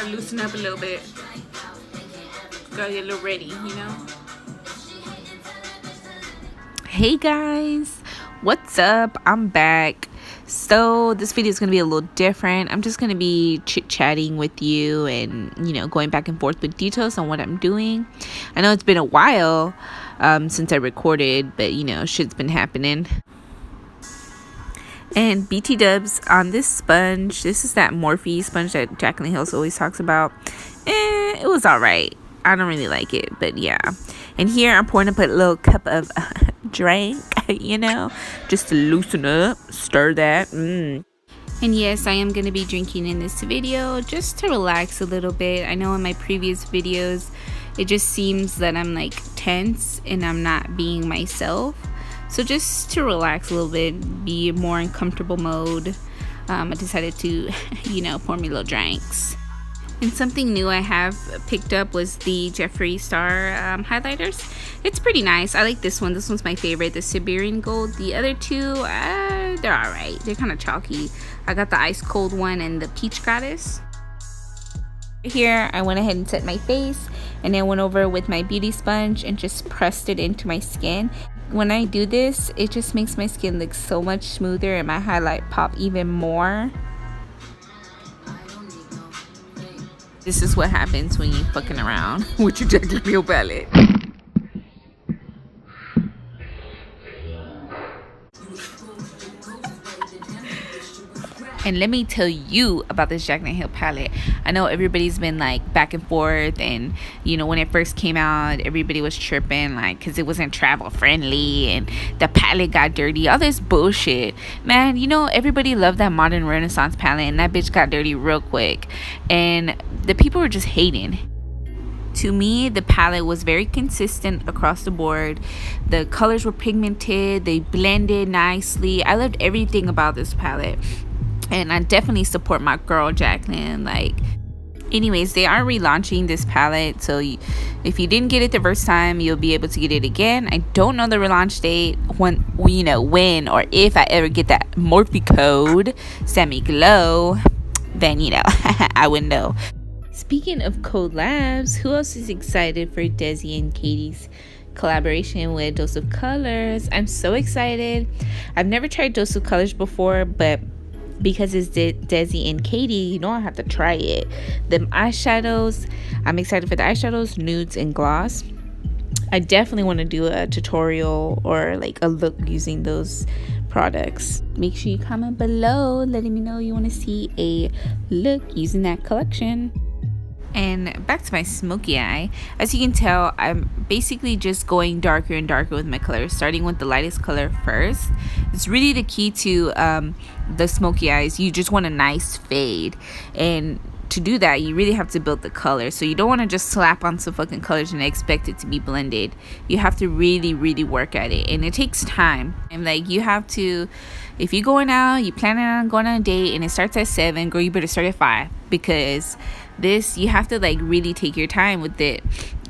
loosen up a little bit. Gotta get a little ready, you know. Hey guys, what's up? I'm back. So this video is going to be a little different. I'm just going to be chit-chatting with you and, you know, going back and forth with details on what I'm doing. I know it's been a while since I recorded, but, you know, shit's been happening. And BT dubs on this sponge. This is that Morphe sponge that Jaclyn Hills always talks about. It was alright. I don't really like it, but yeah. And here I'm pouring up a little cup of drink, you know, just to loosen up, stir that. And yes, I am going to be drinking in this video just to relax a little bit. I know in my previous videos, it just seems that I'm like tense and I'm not being myself. So just to relax a little bit, be more in comfortable mode, I decided to, you know, pour me little drinks. And something new I have picked up was the Jeffree Star highlighters. It's pretty nice. I like this one. This one's my favorite, the Siberian Gold. The other two, they're alright. They're kind of chalky. I got the Ice Cold one and the Peach Goddess. Here, I went ahead and set my face. And then went over with my beauty sponge and just pressed it into my skin. When I do this, it just makes my skin look so much smoother and my highlight pop even more. This is what happens when you fucking around with your Jaclyn palette. And let me tell you about this Jaclyn Hill palette. I know everybody's been like back and forth, and you know, when it first came out, everybody was tripping like because it wasn't travel friendly and the palette got dirty, all this bullshit. Man, you know, everybody loved that modern Renaissance palette, and that bitch got dirty real quick, and the people were just hating. To me, the palette was very consistent across the board. The colors were pigmented, they blended nicely. I loved everything about this palette. And I definitely support my girl Jaclyn. Like, anyways, they are relaunching this palette, so if you didn't get it the first time, you'll be able to get it again. I don't know the relaunch date, when or if I ever get that Morphe code semi glow, then you know I would know. Speaking of collabs, who else is excited for Desi and Katie's collaboration with Dose of Colors? I'm so excited. I've never tried Dose of Colors before, but because it's Desi and Katie, you know I have to try it. The eyeshadows, I'm excited for the eyeshadows, nudes and gloss. I definitely want to do a tutorial or like a look using those products. Make sure you comment below letting me know you want to see a look using that collection. And back to my Smokey Eye. As you can tell, I'm basically just going darker and darker with my colors, starting with the lightest color first. It's really the key to the Smokey Eyes. You just want a nice fade, and to do that you really have to build the color. So you don't want to just slap on some fucking colors and expect it to be blended. You have to really work at it, and it takes time. And like, you have to, if you're going out, you planning on going on a date and it starts at 7, girl, you better start at 5, because this, you have to like really take your time with it,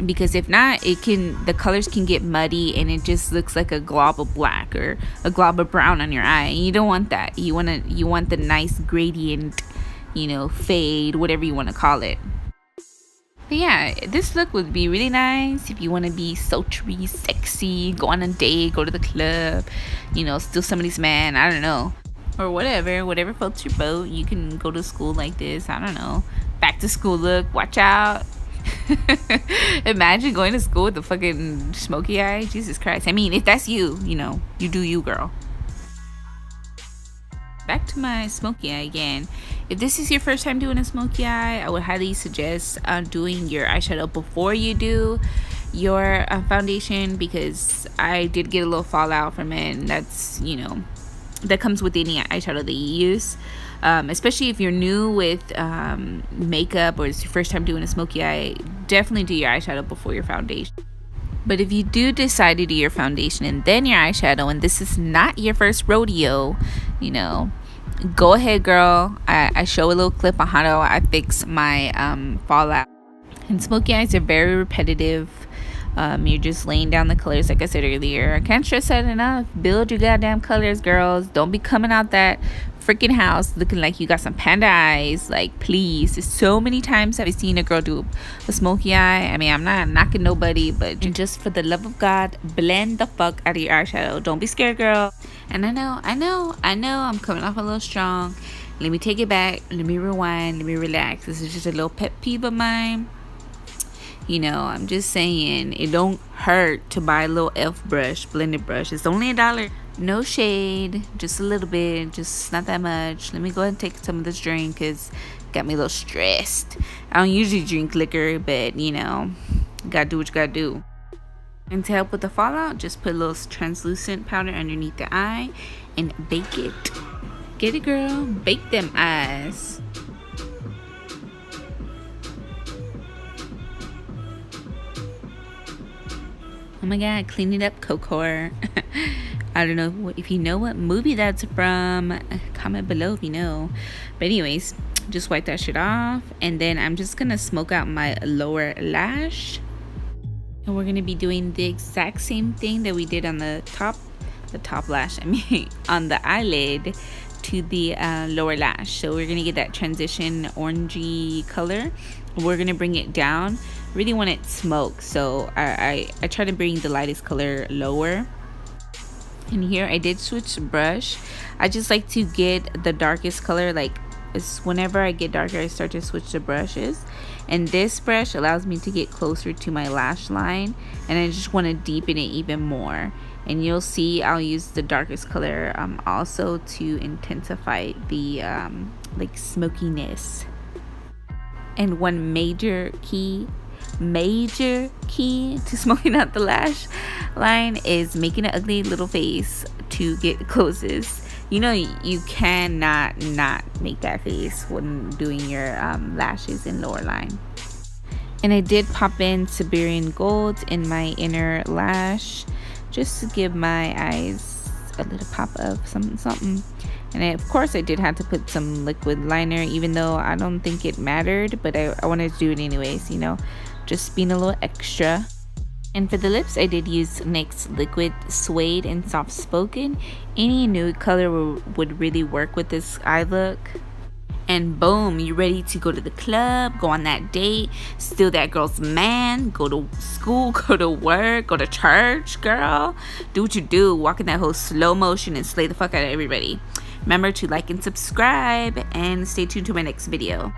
because if not, the colors can get muddy and it just looks like a glob of black or a glob of brown on your eye, and you don't want that. You want the nice gradient, you know, fade, whatever you want to call it. But yeah, this look would be really nice if you want to be sultry, sexy, go on a date, go to the club, you know, steal somebody's man, I don't know, or whatever floats your boat. You can go to school like this, I don't know, back to school look, watch out. Imagine going to school with the fucking Smokey Eye. Jesus Christ. I mean, if that's you, you know, you do you, girl. Back to my Smokey Eye again. If this is your first time doing a Smokey Eye, I would highly suggest doing your eyeshadow before you do your foundation, because I did get a little fallout from it, and that's, you know, that comes with any eyeshadow that you use. Especially if you're new with makeup or it's your first time doing a Smokey Eye, definitely do your eyeshadow before your foundation. But if you do decide to do your foundation and then your eyeshadow, and this is not your first rodeo, you know, go ahead, girl. I show a little clip on how I fix my fallout. And Smokey Eyes are very repetitive. You're just laying down the colors, like I said earlier. I can't stress that enough. Build your goddamn colors, girls. Don't be coming out that freaking house looking like you got some panda eyes. Like, please. There's so many times I've seen a girl do a smoky eye. I mean, I'm not knocking nobody, but just for the love of God, blend the fuck out of your eyeshadow. Don't be scared, girl. And I know I'm coming off a little strong. Let me take it back. Let me rewind. Let me relax. This is just a little pet peeve of mine. You know, I'm just saying, it don't hurt to buy a little elf brush, blended brush. It's only $1. No shade, just a little bit, just not that much. Let me go ahead and take some of this drink because it got me a little stressed. I don't usually drink liquor, but you know, gotta do what you gotta do. And to help with the fallout, just put a little translucent powder underneath the eye and bake it. Get it, girl. Bake them eyes. Oh my god, clean it up, Cocor. I don't know if you know what movie that's from. Comment below if you know. But anyways, just wipe that shit off. And then I'm just gonna smoke out my lower lash. And we're gonna be doing the exact same thing that we did on the top lash, I mean, on the eyelid to the lower lash. So we're gonna get that transition orangey color. We're gonna bring it down. Really want it smoked, so I try to bring the lightest color lower. And here I did switch the brush. I just like to get the darkest color. Like, it's whenever I get darker, I start to switch the brushes. And this brush allows me to get closer to my lash line, and I just want to deepen it even more. And you'll see I'll use the darkest color also to intensify the like smokiness. And one major key to smoking out the lash line is making an ugly little face to get closest. You know, you cannot not make that face when doing your lashes and lower line. And I did pop in Siberian Gold in my inner lash just to give my eyes a little pop of something. And of course I did have to put some liquid liner, even though I don't think it mattered, but I wanted to do it anyways, you know, just being a little extra. And for the lips, I did use NYX Liquid Suede and Soft Spoken. Any nude color would really work with this eye look. And boom, you're ready to go to the club, go on that date, steal that girl's man, go to school, go to work, go to church, girl. Do what you do, walk in that whole slow motion and slay the fuck out of everybody. Remember to like and subscribe, and stay tuned to my next video.